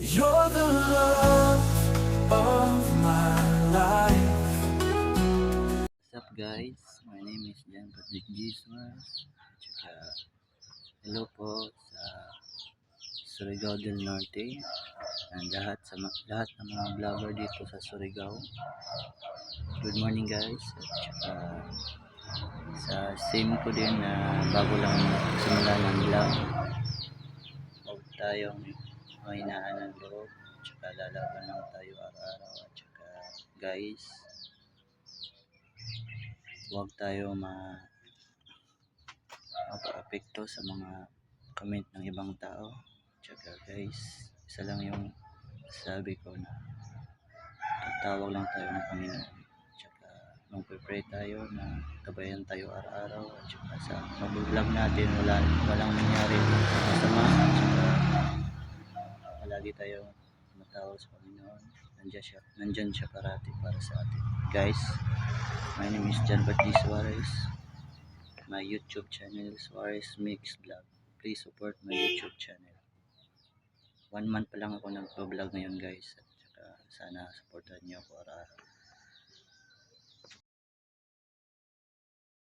You're the love of my life. What's up guys? My name is Jan Patrick Jesus. Tsaka hello po sa Surigao del Norte and lahat ng mga vlogger dito sa Surigao. Good morning guys. At tsaka sa same ko din na bago lang simula ng vlog. Huwag tayong mahinaan ng loob. Tsaka lalaban lang tayo araw-araw. At tsaka guys, huwag tayo mapa-apekto sa mga comment ng ibang tao. Tsaka guys, isa lang yung sabi ko na tatawag lang tayo ng Panginoon. Tsaka magpe-pray tayo na gabayan tayo araw-araw. At tsaka sa mag-vlog natin walang nangyari masama. Tsaka palagi tayo matawag sa Panginoon. Nandyan siya parati para sa atin. Guys, my name is Jan Baptiste Suarez. My YouTube channel Suarez Mix Vlog. Please support my YouTube channel. 1 month pa lang ako nagpo-vlog ngayon guys. At saka sana supportan niyo ako araw-araw.